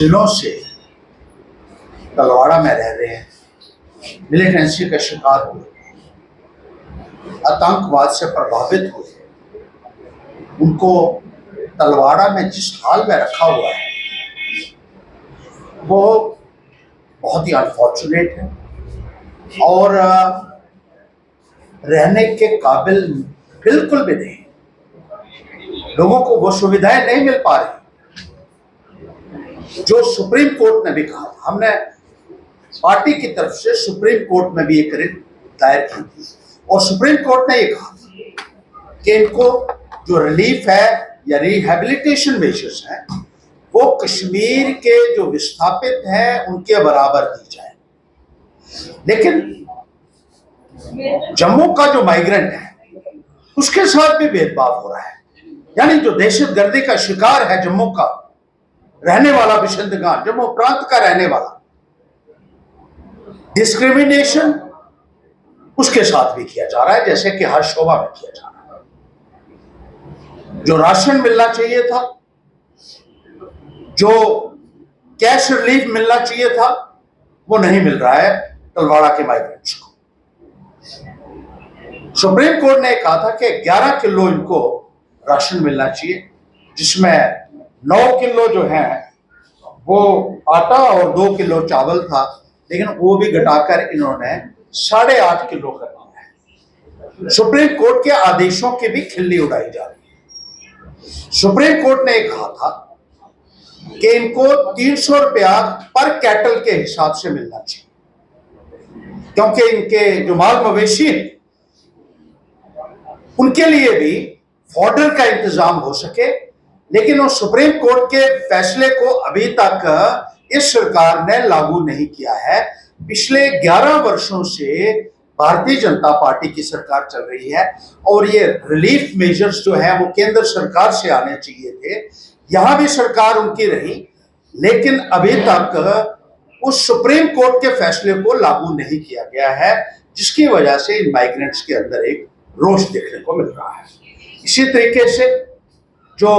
दिनों से तलवाड़ा में रह रहे हैं, मिलिटेंसी का शिकार हुए, आतंकवाद से प्रभावित हुए, उनको तलवाड़ा में जिस हाल में रखा हुआ है वो बहुत ही अनफॉर्चुनेट है और रहने के काबिल बिल्कुल भी नहीं। लोगों को वो सुविधाएं नहीं मिल पा रही जो सुप्रीम कोर्ट ने भी कहा। हमने पार्टी की तरफ से सुप्रीम कोर्ट में भी एक रिट दायर की थी और सुप्रीम कोर्ट ने ये कहा कि इनको जो रिलीफ है या रिहैबिलिटेशन मेजर्स हैं वो कश्मीर के जो विस्थापित हैं उनके बराबर दी जाए। लेकिन जम्मू का जो माइग्रेंट है उसके साथ भी भेदभाव हो रहा है। यानी जो दहशतगर्दी का शिकार है जम्मू का रहने वाला बिशंदगान, जम्मू प्रांत का रहने वाला, डिस्क्रिमिनेशन उसके साथ भी किया जा रहा है जैसे कि हर शोभा में किया जा रहा है। जो राशन मिलना चाहिए था, जो कैश रिलीफ मिलना चाहिए था, वो नहीं मिल रहा है तलवाड़ा के माइग्रेंट्स को। सुप्रीम कोर्ट ने कहा था कि 11 किलो इनको राशन मिलना चाहिए, जिसमें 9 किलो जो है वो आटा और 2 किलो चावल था, लेकिन वो भी घटाकर इन्होंने 8.5 किलो कर दिया है। सुप्रीम कोर्ट के आदेशों की भी खिल्ली उड़ाई जा रही है। सुप्रीम कोर्ट ने कहा था कि इनको 300 रुपया पर कैटल के हिसाब से मिलना चाहिए, क्योंकि इनके जो माल मवेशी हैं उनके लिए भी फॉडर का इंतजाम हो सके। लेकिन उस सुप्रीम कोर्ट के फैसले को अभी तक इस सरकार ने लागू नहीं किया है। पिछले 11 वर्षों से भारतीय जनता पार्टी की सरकार चल रही है और ये रिलीफ मेजर्स जो है वो केंद्र सरकार से आने चाहिए थे। यहां भी सरकार उनकी रही, लेकिन अभी तक उस सुप्रीम कोर्ट के फैसले को लागू नहीं किया गया है, जिसकी वजह से इन माइग्रेंट्स के अंदर एक रोष देखने को मिल रहा है। इसी तरीके से जो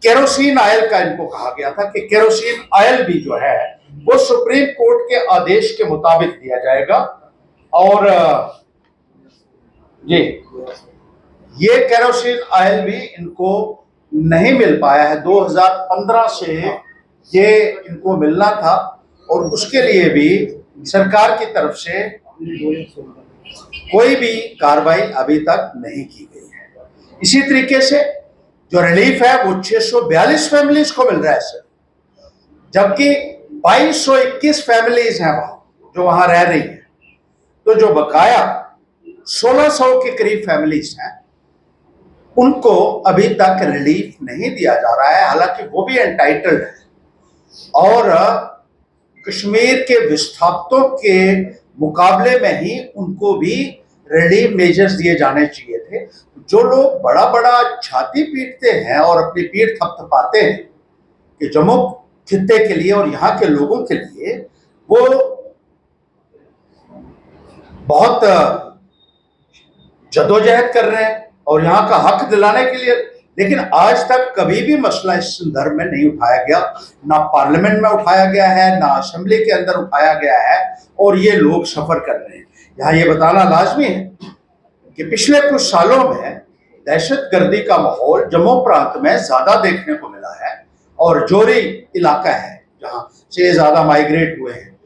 केरोसिन ऑयल का इनको कहा गया था कि केरोसिन ऑयल भी जो है वो सुप्रीम कोर्ट के आदेश के मुताबिक दिया जाएगा, और ये केरोसिन ऑयल भी इनको नहीं मिल पाया है। 2015 से ये इनको मिलना था और उसके लिए भी सरकार की तरफ से कोई भी कार्रवाई अभी तक नहीं की गई है। इसी तरीके से जो रिलीफ है वो 642 फैमिलीज को मिल रहा है सर, जबकि 2221 फैमिलीज हैं जो वहां रह रही हैं। तो जो बकाया 1600 के करीब फैमिलीज हैं उनको अभी तक रिलीफ नहीं दिया जा रहा है, हालांकि वो भी एंटाइटल्ड है। और कश्मीर के विस्थापितों के मुकाबले में ही उनको भी रिलीफ मेजर्स दिए जाने चाहिए थे। जो लोग बड़ा बड़ा छाती पीटते हैं और अपनी पीठ थपथपाते हैं कि जम्मू खित्ते के लिए और यहाँ के लोगों के लिए वो बहुत जद्दोजहद कर रहे हैं और यहाँ का हक दिलाने के लिए, लेकिन आज तक कभी भी मसला इस संदर्भ में नहीं उठाया गया। ना पार्लियामेंट में उठाया गया है, ना असेंबली के अंदर उठाया गया है, और ये लोग सफर कर रहे हैं। यहाँ ये बताना लाजमी है कि पिछले कुछ सालों में दहशतगर्दी का माहौल जम्मू प्रांत में ज्यादा देखने को मिला है और जोरी इलाका है जहाँ से ज्यादा माइग्रेट हुए हैं।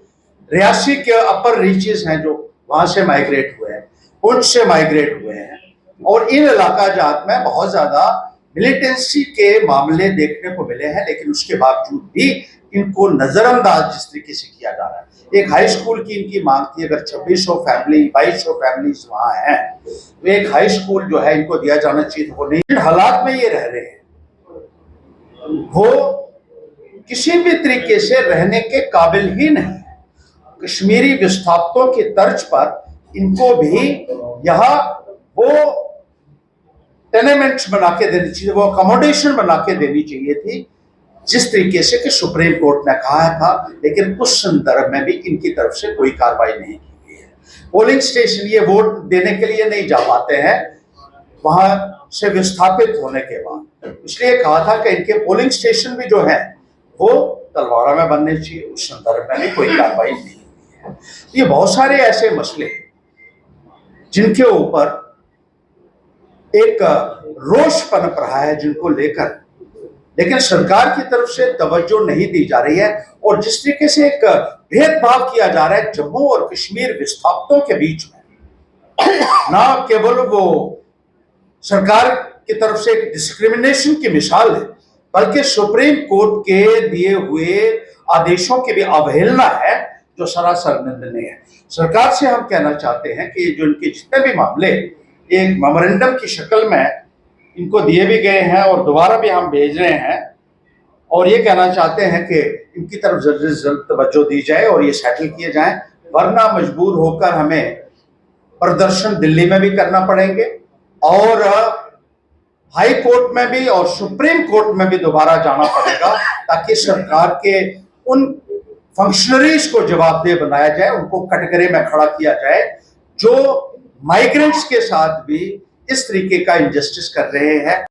रियासी के अपर रीचेस हैं जो वहां से माइग्रेट हुए हैं, पुंछ से माइग्रेट हुए हैं, और इन इलाका जात में बहुत ज्यादा मिलिटेंसी के मामले देखने को मिले हैं। लेकिन उसके बावजूद भी इनको नजरअंदाज जिस तरीके से किया जा रहा है। एक हाई स्कूल की इनकी मांग थी, अगर 2600 फैमिली 2200 फैमिलीज वहां हैं तो एक हाई स्कूल जो है इनको दिया जाना चाहिए, वो नहीं। हालात में ये रह रहे हैं, वो किसी भी तरीके से रहने के काबिल ही नहीं है। कश्मीरी विस्थापितों की तर्ज पर इनको भी यहाँ वो टेनेमेंट्स बना के देनी चाहिए, वो अकोमोडेशन बना के देनी चाहिए थी, जिस तरीके से कि सुप्रीम कोर्ट ने कहा था। लेकिन उस संदर्भ में भी इनकी तरफ से कोई कार्रवाई नहीं की गई है। पोलिंग स्टेशन ये वोट देने के लिए नहीं जा पाते हैं वहां से विस्थापित होने के बाद, इसलिए कहा था कि इनके पोलिंग स्टेशन भी जो है वो तलवाड़ा में बनने चाहिए, उस संदर्भ में भी कोई कार्रवाई नहीं है। ये बहुत सारे ऐसे मसले जिनके ऊपर एक रोष पनप रहा है, जिनको लेकर लेकिन सरकार की तरफ से तवज्जो नहीं दी जा रही है, और जिस तरीके से एक भेदभाव किया जा रहा है जम्मू और कश्मीर विस्थापितों के बीच में, ना केवल वो सरकार की तरफ से एक डिस्क्रिमिनेशन की मिसाल है, बल्कि सुप्रीम कोर्ट के दिए हुए आदेशों की भी अवहेलना है, जो सरासर निंदनीय है। सरकार से हम कहना चाहते हैं कि जो इनके जितने भी मामले एक मेमोरेंडम की शक्ल में इनको दिए भी गए हैं और दोबारा भी हम भेज रहे हैं, और ये कहना चाहते हैं कि इनकी तरफ जल्द से जल्द तवज्जो दी जाए और ये सेटल किए जाएं, वरना मजबूर होकर हमें प्रदर्शन दिल्ली में भी करना पड़ेंगे और हाई कोर्ट में भी और सुप्रीम कोर्ट में भी दोबारा जाना पड़ेगा, ताकि सरकार के उन फंक्शनरीज को जवाबदेह बनाया जाए, उनको कटघरे में खड़ा किया जाए जो माइग्रेंट्स के साथ भी इस तरीके का इनजस्टिस कर रहे हैं।